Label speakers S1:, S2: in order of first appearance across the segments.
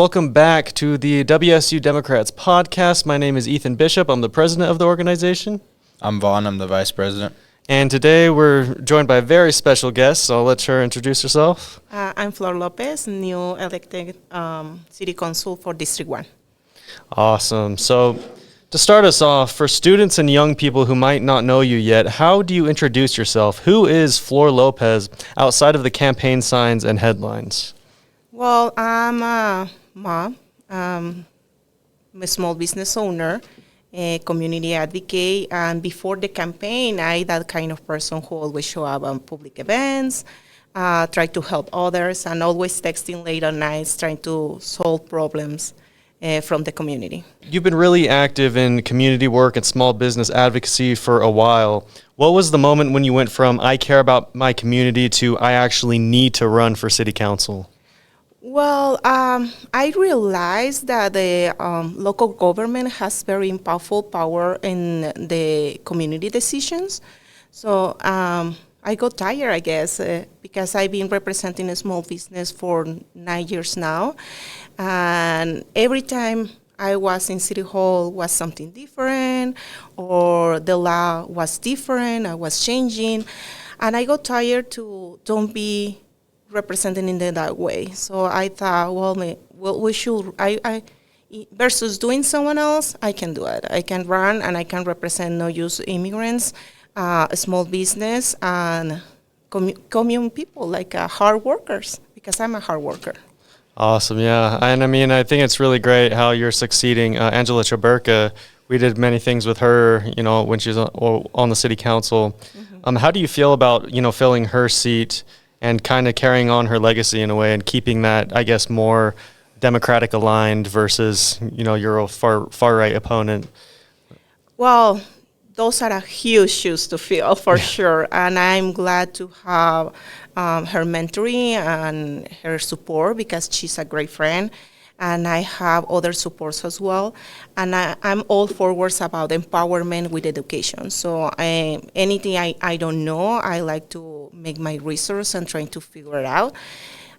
S1: Welcome back to the WSU Democrats podcast. My name is Ethan Bishop. I'm the president of the organization.
S2: I'm Vaughn. I'm the vice president.
S1: And today we're joined by a very special guest, so I'll let her introduce herself.
S3: I'm Flor Lopez, new elected city council for District 1.
S1: Awesome. So to start us off, for students and young people who might not know you yet, how do you introduce yourself? Who is Flor Lopez outside of the campaign signs and headlines?
S3: Well, I'm a mom, I'm a small business owner, a community advocate, and before the campaign, I that kind of person who always show up on public events, try to help others, and always texting late at nights, trying to solve problems from the community.
S1: You've been really active in community work and small business advocacy for a while. What was the moment when you went from I care about my community to I actually need to run for city council?
S3: Well, I realized that the local government has very powerful power in the community decisions. So I got tired, I guess, because I've been representing a small business for 9 years now. And every time I was in City Hall was something different, or the law was different, I was changing. And I got tired to don't be representing in that way. So I thought, we should, versus doing someone else, I can do it. I can run and I can represent no-use immigrants, small business, and commune people, like hard workers, because I'm a hard worker.
S1: Awesome, yeah. And I mean, I think it's really great how you're succeeding Angela Chaburka. We did many things with her, when she was on the city council. Mm-hmm. How do you feel about, filling her seat and kind of carrying on her legacy in a way and keeping that, I guess, more Democratic aligned versus, your far right opponent?
S3: Well, those are huge shoes to fill for sure. And I'm glad to have her mentoring and her support because she's a great friend. And I have other supports as well. And I'm all forwards about empowerment with education. So anything I don't know, I like to make my research and trying to figure it out.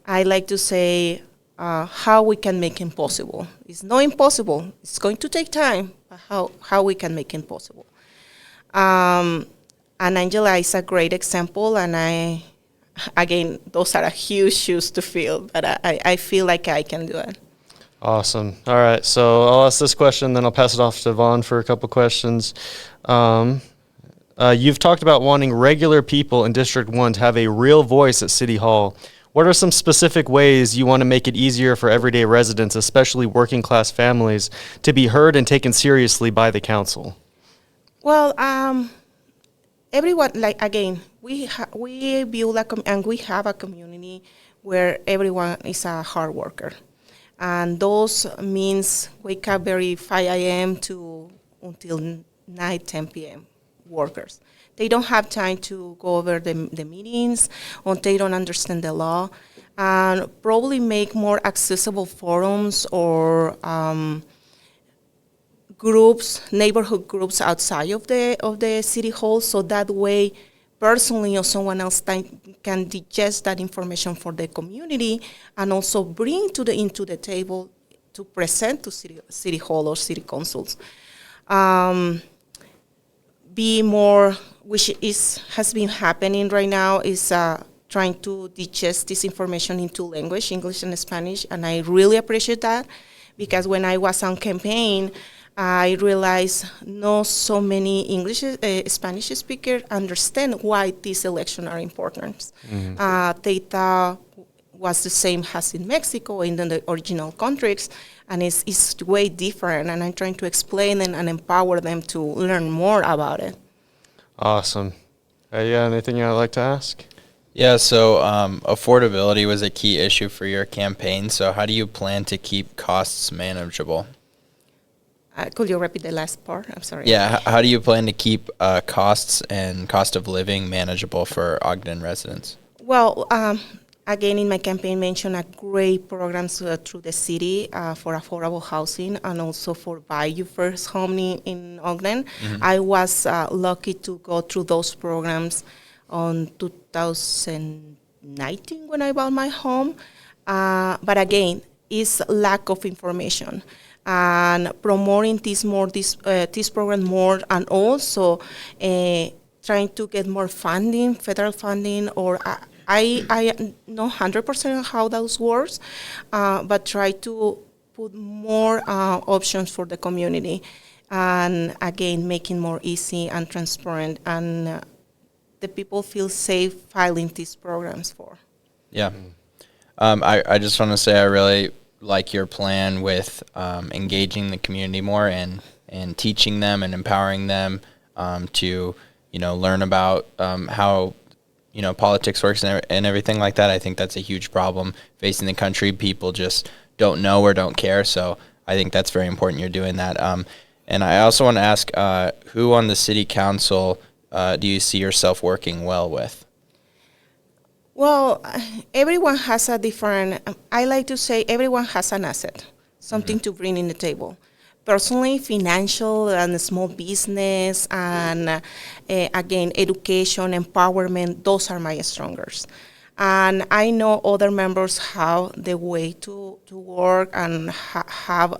S3: I like to say how we can make it possible. It's not impossible. It's going to take time, but how we can make it possible. And Angela is a great example, and again, those are huge shoes to fill, but I feel like I can do it.
S1: Awesome. All right, so I'll ask this question, then I'll pass it off to Vaughn for a couple questions. You've talked about wanting regular people in District 1 to have a real voice at City Hall. What are some specific ways you want to make it easier for everyday residents, especially working-class families, to be heard and taken seriously by the council?
S3: Well, everyone, we build and we have a community where everyone is a hard worker. And those means wake up very 5 a.m. until 9, 10 p.m. workers. They don't have time to go over the meetings, or they don't understand the law, and probably make more accessible forums or groups, neighborhood groups outside of the city hall, so that way personally or someone else can digest that information for the community and also bring into the table to present to city hall or city councils. Be more, which has been happening right now, is trying to digest this information into language, English and Spanish, and I really appreciate that because when I was on campaign, I realized not so many Spanish speakers understand why these elections are important. Mm-hmm. They thought was the same as in Mexico, in the original countries, and it's way different, and I'm trying to explain and empower them to learn more about it.
S1: Awesome. Anything you'd like to ask?
S2: Yeah, so affordability was a key issue for your campaign, so how do you plan to keep costs manageable?
S3: Could you repeat the last part? I'm sorry.
S2: Yeah, how do you plan to keep costs and cost of living manageable for Ogden residents?
S3: Well, again, in my campaign, mentioned a great programs through the city for affordable housing and also for buy your first home in Ogden. Mm-hmm. I was lucky to go through those programs on 2019 when I bought my home. But again, is lack of information and promoting this program more, and also trying to get more funding, federal funding, or I know 100% how those works, but try to put more options for the community, and again, making more easy and transparent, and the people feel safe filing these programs for.
S2: Yeah. I just want to say I really like your plan with engaging the community more and teaching them and empowering them to, learn about how, politics works and everything like that. I think that's a huge problem facing the country. People just don't know or don't care. So I think that's very important you're doing that. And I also want to ask, who on the city council do you see yourself working well with?
S3: Well, everyone has a different, I like to say everyone has an asset, something to bring in the table. Personally, financial and small business, and again, education, empowerment, those are my strongest. And I know other members have the way to work and have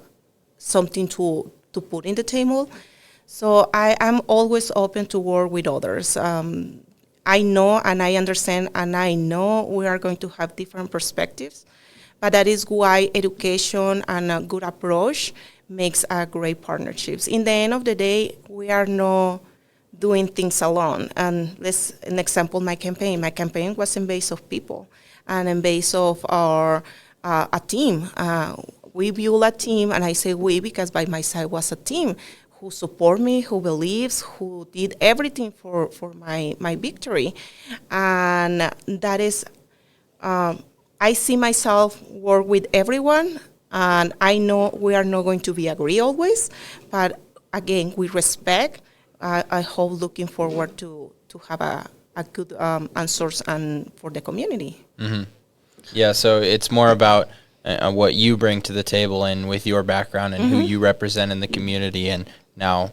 S3: something to put in the table. So I am always open to work with others. I know and I understand and I know we are going to have different perspectives, but that is why education and a good approach makes a great partnerships. In the end of the day, we are not doing things alone. And let's an example, my campaign. My campaign was in base of people and in base of our a team. We build a team, and I say we because by my side was a team who support me, who believes, who did everything for my victory. And that is, I see myself work with everyone, and I know we are not going to be agree always, but again, we respect. I hope looking forward to have a good answers and for the community.
S2: Mm-hmm. Yeah, so it's more about what you bring to the table and with your background and who you represent in the community, and now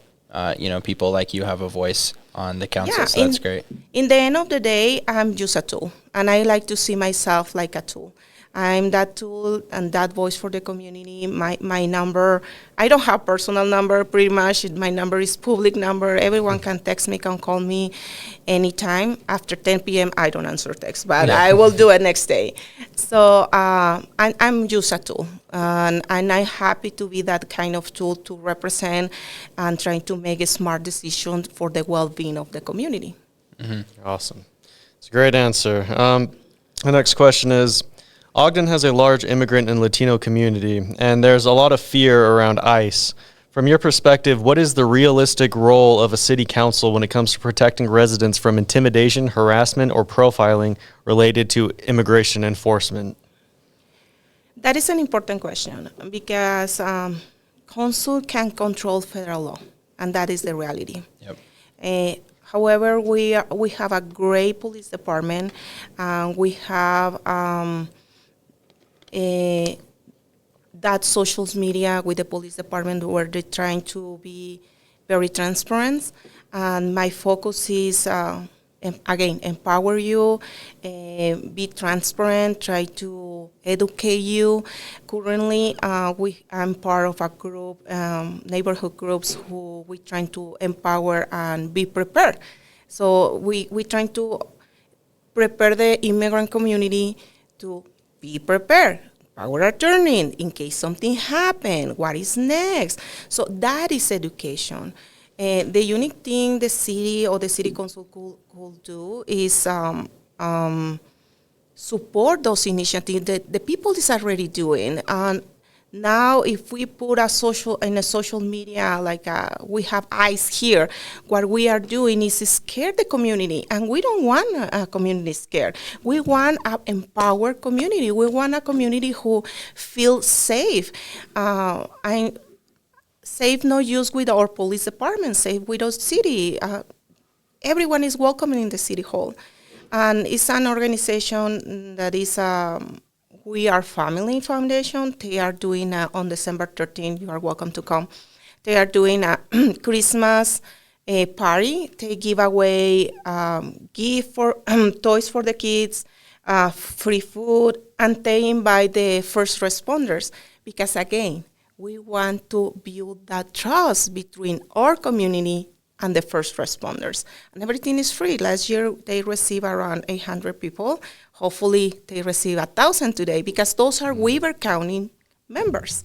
S2: people like you have a voice on the council, so that's great.
S3: In the end of the day, I'm just a tool, and I like to see myself like a tool. I'm that tool and that voice for the community. My number, I don't have personal number pretty much. My number is public number. Everyone can text me, can call me anytime. After 10 p.m., I don't answer text, but I will do it next day. So I'm just a tool, and I'm happy to be that kind of tool to represent and trying to make a smart decision for the well-being of the community.
S1: Mm-hmm. Awesome. It's a great answer. The next question is, Ogden has a large immigrant and Latino community, and there's a lot of fear around ICE. From your perspective, what is the realistic role of a city council when it comes to protecting residents from intimidation, harassment, or profiling related to immigration enforcement?
S3: That is an important question because council can control federal law, and that is the reality.
S2: Yep.
S3: However, we have a great police department, and we have that social media with the police department where they're trying to be very transparent. And my focus is, again, empower you, be transparent, try to educate you. Currently, I'm part of a group, neighborhood groups, who we're trying to empower and be prepared. So we're trying to prepare the immigrant community to be prepared. Power attorney in case something happens. What is next? So that is education. The unique thing the city or the city council could do is support those initiatives that the people is already doing. And now, if we put a social media, like we have ICE here, what we are doing is scare the community, and we don't want a community scared. We want an empowered community. We want a community who feels safe. Safe not just with our police department, safe with our city. Everyone is welcome in the city hall. And it's an organization that is We Are Family Foundation. They are doing on December 13th, you are welcome to come. They are doing a Christmas party. They give away gift for toys for the kids, free food, and paying by the first responders. Because again, we want to build that trust between our community and the first responders. And everything is free. Last year, they received around 800 people. Hopefully, they receive 1,000 today, because those are Weber County members.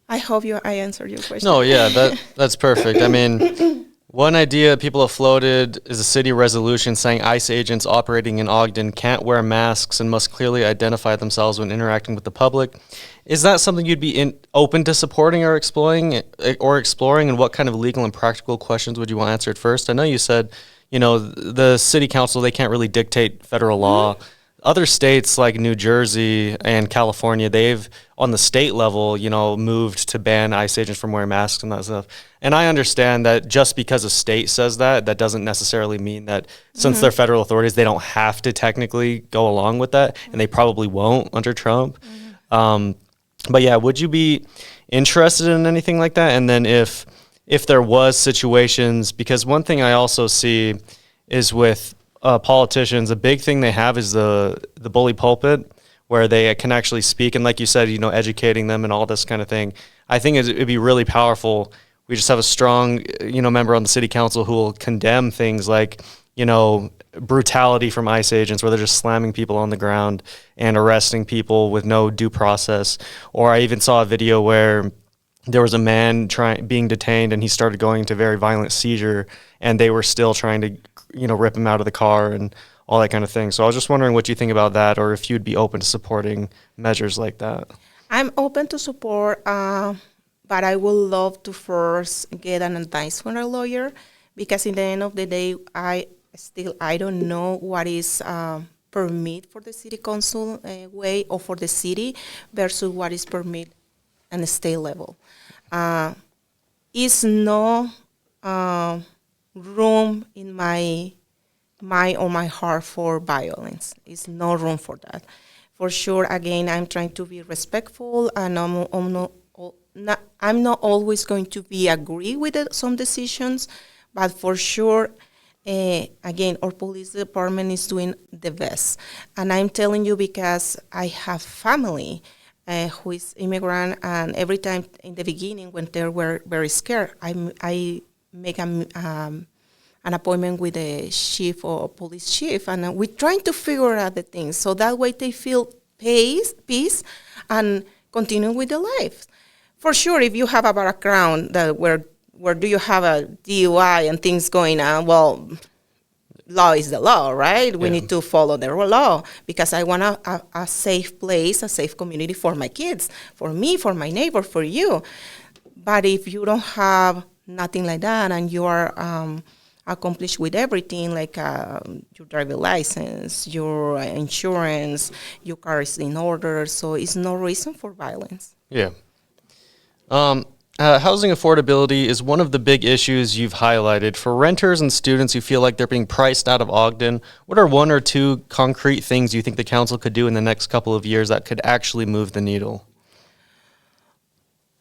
S3: I hope I answered your question.
S1: No, yeah, that's perfect. I mean, one idea people have floated is a city resolution saying ICE agents operating in Ogden can't wear masks and must clearly identify themselves when interacting with the public. Is that something you'd be open to supporting or exploring? And what kind of legal and practical questions would you want answered first? I know you said, the city council, they can't really dictate federal law. Other states like New Jersey and California, they've, on the state level, moved to ban ICE agents from wearing masks and that stuff. And I understand that just because a state says that doesn't necessarily mean that since they're federal authorities, they don't have to technically go along with that, and they probably won't under Trump. But yeah, would you be interested in anything like that? And then if there was situations, because one thing I also see is with politicians, a big thing they have is the bully pulpit, where they can actually speak. And like you said, educating them and all this kind of thing. I think it'd be really powerful. We just have a strong, member on the city council who will condemn things like, brutality from ICE agents, where they're just slamming people on the ground and arresting people with no due process. Or I even saw a video where there was a man being detained, and he started going into very violent seizure, and they were still trying to, rip him out of the car and all that kind of thing. So I was just wondering what you think about that, or if you'd be open to supporting measures like that.
S3: I'm open to support, but I would love to first get an advice from a lawyer, because in the end of the day, I don't know what is permit for the city council way or for the city versus what is permit at the state level. Is no room in my mind or my heart for violence. Is no room for that. For sure, again, I'm trying to be respectful, and I'm not always going to be agree with some decisions, but for sure, again, our police department is doing the best. And I'm telling you because I have family who is immigrant, and every time in the beginning when they were very scared, I make an appointment with the chief or police chief, and we're trying to figure out the things so that way they feel peace and continue with their lives. For sure, if you have a background that where do you have a DUI and things going on, well, law is the law, right? We need to follow the law, because I want a safe place, a safe community for my kids, for me, for my neighbor, for you. But if you don't have nothing like that, and you are accomplished with everything, like your driving license, your insurance, your car is in order, so it's no reason for violence.
S1: Yeah. Housing affordability is one of the big issues you've highlighted. For renters and students who feel like they're being priced out of Ogden, what are one or two concrete things you think the council could do in the next couple of years that could actually move the needle?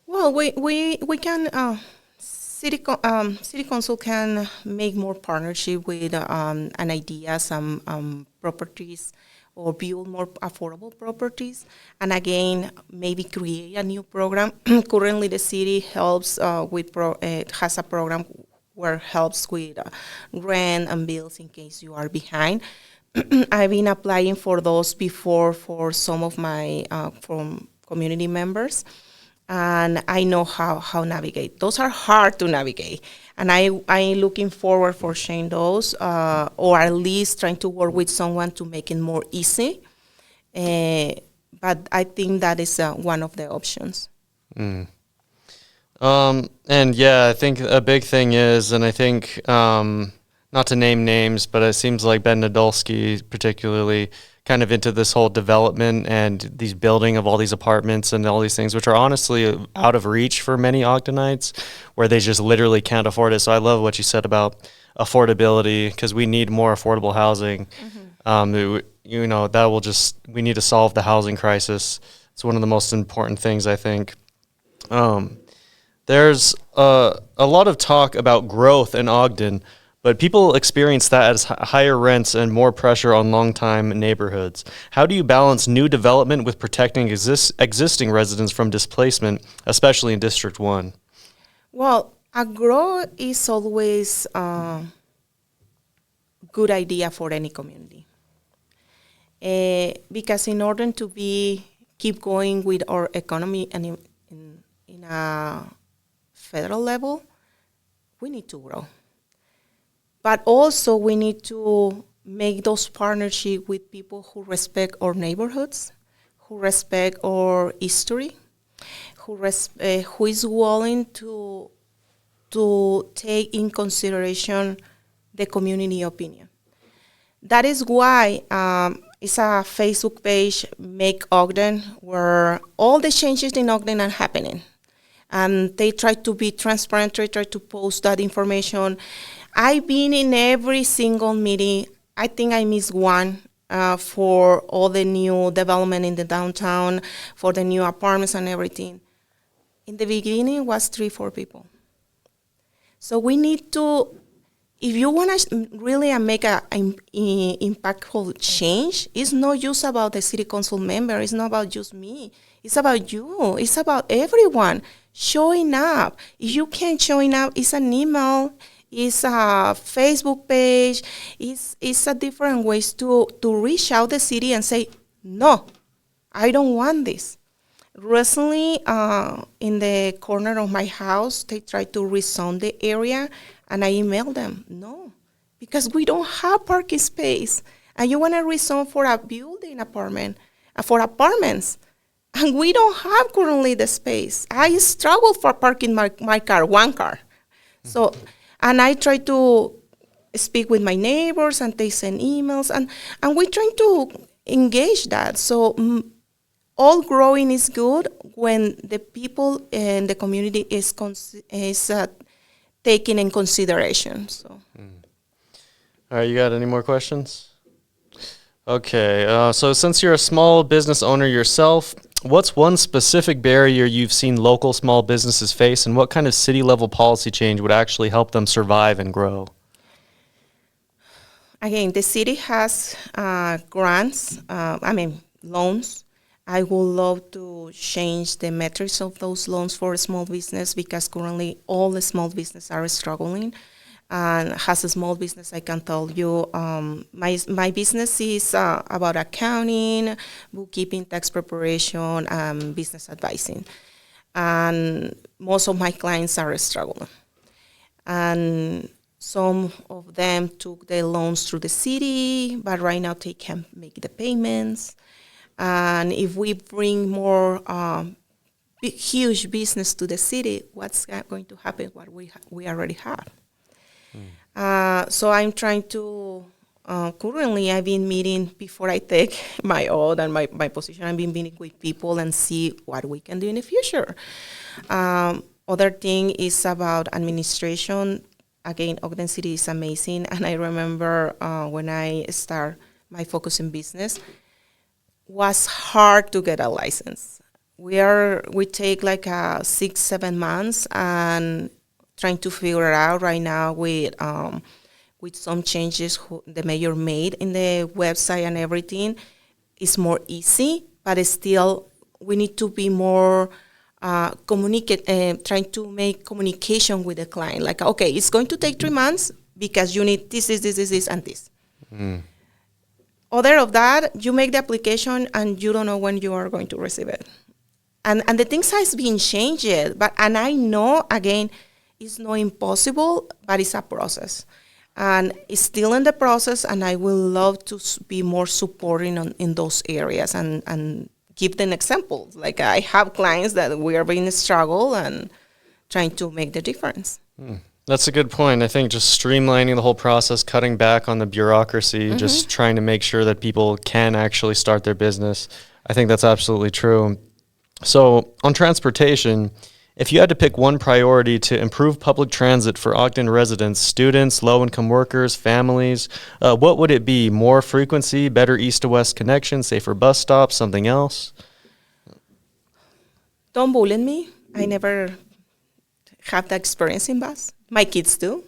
S3: Well, we can, city council can make more partnership with an idea, some properties, or build more affordable properties. And again, maybe create a new program. Currently, the city helps has a program where helps with rent and bills in case you are behind. I've been applying for those before for some of my from community members, and I know how navigate. Those are hard to navigate, and I'm looking forward for sharing those, or at least trying to work with someone to make it more easy. But I think that is one of the options.
S1: And yeah, I think a big thing is, and I think not to name names, but it seems like Ben Nadolski particularly kind of into this whole development and these building of all these apartments and all these things, which are honestly out of reach for many Ogdenites, where they just literally can't afford it. So I love what you said about affordability, because we need more affordable housing. We need to solve the housing crisis. It's one of the most important things, I think. There's a lot of talk about growth in Ogden, but people experience that as higher rents and more pressure on long-time neighborhoods. How do you balance new development with protecting existing residents from displacement, especially in District 1?
S3: Well, a grow is always a good idea for any community. Because in order to keep going with our economy and in a federal level, we need to grow. But also we need to make those partnerships with people who respect our neighborhoods, who respect our history, who is willing to take in consideration the community opinion. That is why it's a Facebook page, Make Ogden, where all the changes in Ogden are happening. And they try to be transparent, they try to post that information. I've been in every single meeting. I think I missed one for all the new development in the downtown, for the new apartments and everything. In the beginning, it was 3-4 people. So we need to, if you want to really make an impactful change, it's not just about the city council member, it's not about just me, it's about you, it's about everyone showing up. If you can't showing up, it's an email, it's a Facebook page, it's a different ways to reach out the city and say, no, I don't want this. Recently, in the corner of my house, they tried to rezone the area, and I emailed them, no, because we don't have parking space, and you want to rezone for a building apartment, for apartments, and we don't have currently the space. I struggle for parking my car, one car. So, and I try to speak with my neighbors, and they send emails, and we're trying to engage that. So all growing is good when the people in the community is taken in consideration. So.
S1: All right, you got any more questions? Okay, so since you're a small business owner yourself, what's one specific barrier you've seen local small businesses face, and what kind of city-level policy change would actually help them survive and grow?
S3: Again, the city has grants, loans. I would love to change the metrics of those loans for small business, because currently all the small businesses are struggling. And as a small business, I can tell you, my business is about accounting, bookkeeping, tax preparation, business advising. And most of my clients are struggling. And some of them took their loans through the city, but right now they can't make the payments. And if we bring more huge business to the city, what's going to happen? What we already have. So I'm trying to, currently I've been meeting, before I take my oath and my position, I've been meeting with people and see what we can do in the future. Other thing is about administration. Again, Ogden City is amazing. And I remember when I start my focus in business, was hard to get a license. We take like 6-7 months and trying to figure it out right now with some changes the mayor made in the website and everything. It's more easy, but it's still, we need to be more trying to make communication with the client. Like, okay, it's going to take 3 months because you need this, and this. Other of that, you make the application and you don't know when you are going to receive it. And the things has been changed, and I know, again, it's not impossible, but it's a process. And it's still in the process, and I will love to be more supporting in those areas and give them examples. Like I have clients that we are being struggle and trying to make the difference.
S1: That's a good point. I think just streamlining the whole process, cutting back on the bureaucracy, just trying to make sure that people can actually start their business. I think that's absolutely true. So on transportation, if you had to pick one priority to improve public transit for Ogden residents, students, low-income workers, families, what would it be? More frequency, better east to west connection, safer bus stops, something else?
S3: Don't bully me. I never have the experience in bus. My kids do.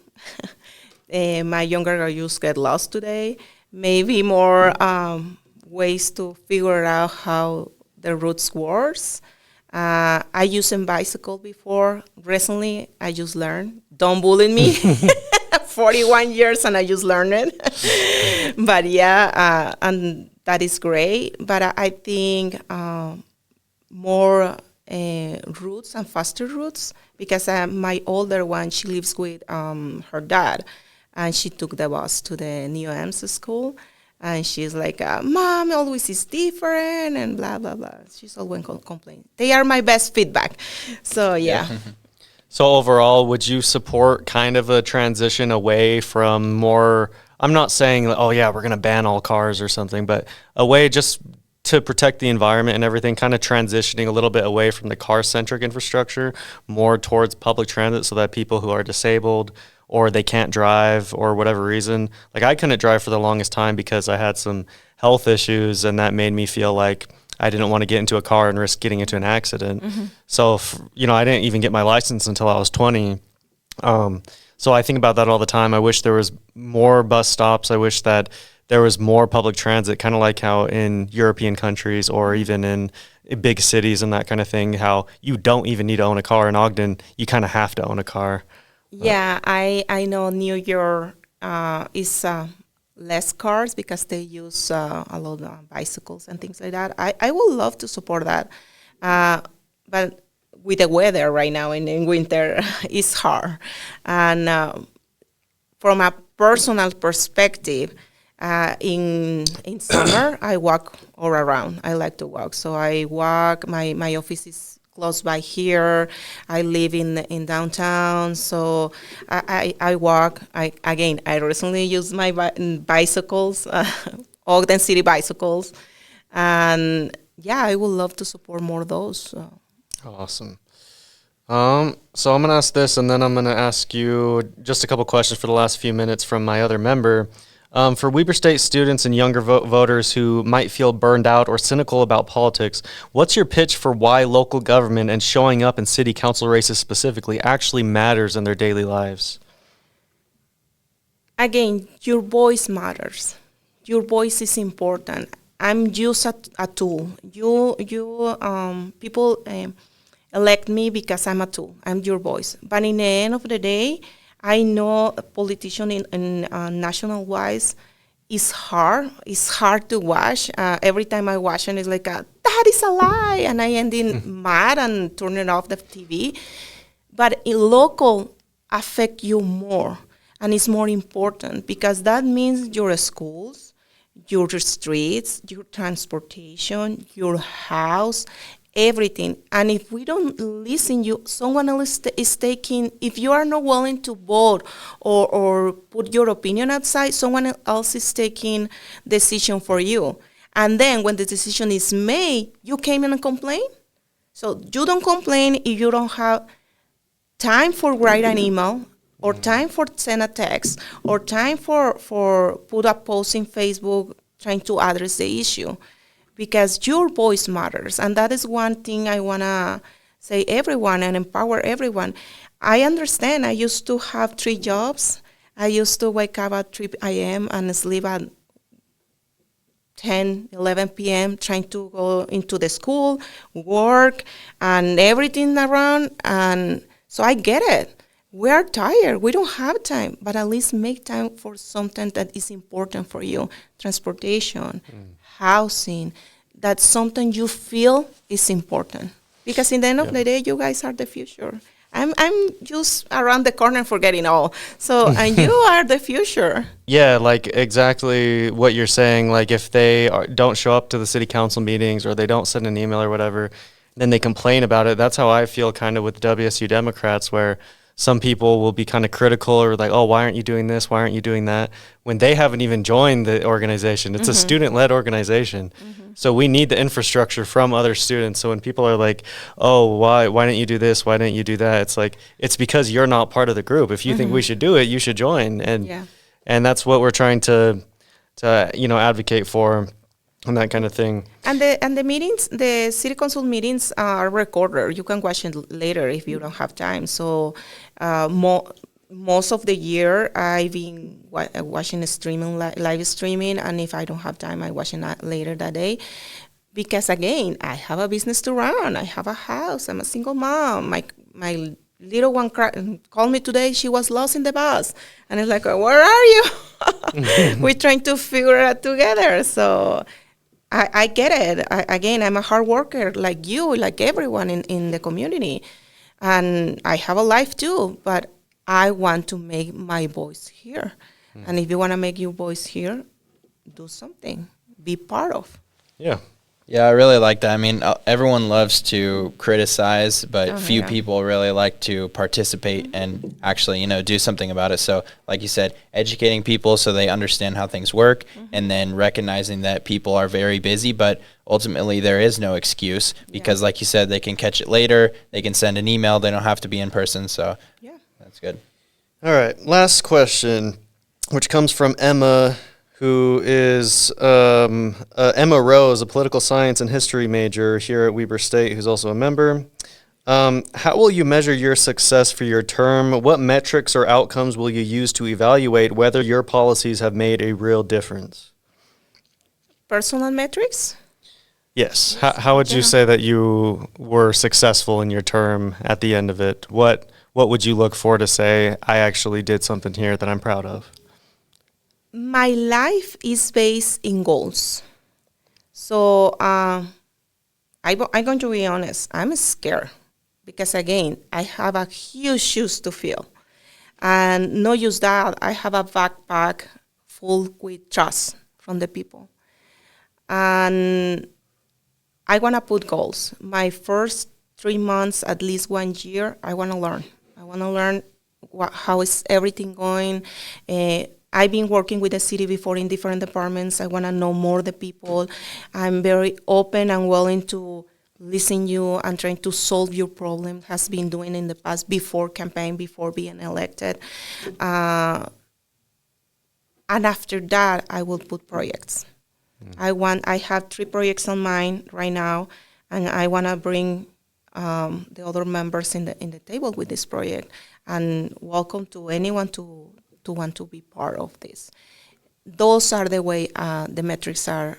S3: My younger girl just get lost today. Maybe more ways to figure out how the routes works. I used a bicycle before. Recently, I just learned. Don't bully me. 41 years and I just learned it. But yeah, and that is great. But I think more routes and faster routes, because my older one, she lives with her dad, and she took the bus to the New Ems school. And she's like, Mom, always is different, and blah, blah, blah. She's always complaining. They are my best feedback. So, yeah.
S1: So overall, would you support kind of a transition away from more, I'm not saying, oh yeah, we're going to ban all cars or something, but a way just to protect the environment and everything, kind of transitioning a little bit away from the car-centric infrastructure, more towards public transit, so that people who are disabled or they can't drive or whatever reason, like I couldn't drive for the longest time because I had some health issues, and that made me feel like I didn't want to get into a car and risk getting into an accident. So, I didn't even get my license until I was 20. So I think about that all the time. I wish there was more bus stops. I wish that there was more public transit, kind of like how in European countries or even in big cities and that kind of thing, how you don't even need to own a car. In Ogden, you kind of have to own a car.
S3: Yeah, I know New York is less cars because they use a lot of bicycles and things like that. I would love to support that. But with the weather right now in winter, it's hard. And from a personal perspective, in summer, I walk all around. I like to walk. So I walk. My office is close by here. I live in downtown, so I walk. I recently used my bicycles, Ogden City bicycles, and yeah, I would love to support more of those. So.
S1: Awesome. So I'm gonna ask this, and then I'm gonna ask you just a couple questions for the last few minutes from my other member. For Weber State students and younger voters who might feel burned out or cynical about politics, what's your pitch for why local government and showing up in city council races specifically actually matters in their daily lives?
S3: Again, your voice matters. Your voice is important. I'm just a tool. People elect me because I'm a tool. I'm your voice. But in the end of the day, I know a politician in national wise is hard. It's hard to watch. Every time I watch it, it's like, that is a lie. And I end in mad and turning off the TV. But in local affect you more. And it's more important because that means your schools, your streets, your transportation, your house, everything. And if we don't listen, someone else is taking, if you are not willing to vote or put your opinion outside, someone else is taking decision for you. And then when the decision is made, you came in and complain. So you don't complain if you don't have time for write an email or time for send a text or time for put a post in Facebook trying to address the issue. Because your voice matters. And that is one thing I want to say everyone and empower everyone. I understand. I used to have 3 jobs. I used to wake up at 3 a.m. and sleep at 10, 11 p.m. trying to go into the school, work, and everything around. And so I get it. We are tired. We don't have time. But at least make time for something that is important for you. Transportation, housing, that's something you feel is important. Because in the end of the day, you guys are the future. I'm just around the corner for getting old. So, and you are the future.
S1: Yeah, like exactly what you're saying. Like if they don't show up to the city council meetings or they don't send an email or whatever, then they complain about it. That's how I feel kind of with WSU Democrats, where some people will be kind of critical or like, oh, why aren't you doing this? Why aren't you doing that? When they haven't even joined the organization. It's a student-led organization. So we need the infrastructure from other students. So when people are like, oh, why didn't you do this? Why didn't you do that? It's like, it's because you're not part of the group. If you think we should do it, you should join. And that's what we're trying to advocate for. And that kind of thing.
S3: And the meetings, the city council meetings are recorded. You can watch it later if you don't have time. So most of the year, I've been watching streaming, live streaming, and if I don't have time, I watch it later that day. Because again, I have a business to run. I have a house. I'm a single mom. My little one called me today. She was lost in the bus, and it's like, where are you? We're trying to figure it out together. So I get it. Again, I'm a hard worker like you, like everyone in the community, and I have a life too. But I want to make my voice here. And if you want to make your voice here, do something. Be part of.
S1: Yeah.
S2: Yeah, I really like that. I mean, everyone loves to criticize, but few people really like to participate and actually, do something about it. So, like you said, educating people so they understand how things work, and then recognizing that people are very busy, but ultimately there is no excuse because, like you said, they can catch it later. They can send an email. They don't have to be in person. So, that's good.
S1: All right. Last question, which comes from Emma, who is Emma Rose, a political science and history major here at Weber State, who's also a member. How will you measure your success for your term? What metrics or outcomes will you use to evaluate whether your policies have made a real difference?
S3: Personal metrics?
S1: Yes. How would you say that you were successful in your term at the end of it? What would you look for to say, I actually did something here that I'm proud of?
S3: My life is based in goals. So I'm going to be honest, I'm scared because, again, I have a huge shoes to fill. And not just that, I have a backpack full with trust from the people. And I want to put goals. My first 3 months, at least 1 year, I want to learn. I want to learn how is everything going. I've been working with the city before in different departments. I want to know more the people. I'm very open and willing to listen you and trying to solve your problem, has been doing in the past before campaign, before being elected. And after that, I will put projects. I have 3 projects on mine right now, and I want to bring the other members in the table with this project. And welcome to anyone to want to be part of this. Those are the way the metrics are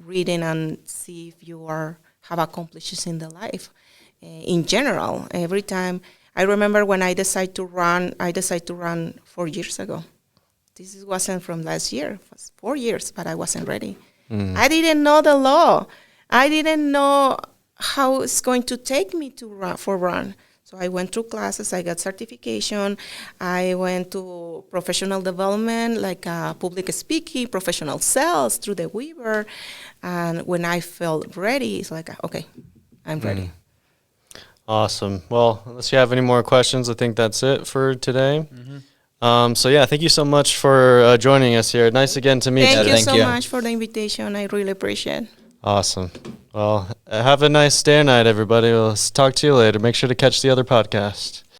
S3: reading and see if you have accomplished in the life. In general, every time I remember when I decided to run 4 years ago. This wasn't from last year. It was 4 years, but I wasn't ready. I didn't know the law. I didn't know how it's going to take me to run. So I went through classes, I got certification, I went to professional development, like public speaking, professional sales through the Weber. And when I felt ready, it's like, okay, I'm ready.
S1: Awesome. Well, unless you have any more questions, I think that's it for today. So yeah, thank you so much for joining us here. Nice again to meet you.
S3: Thank you so much for the invitation. I really appreciate it.
S1: Awesome. Well, have a nice day or night, everybody. We'll talk to you later. Make sure to catch the other podcast.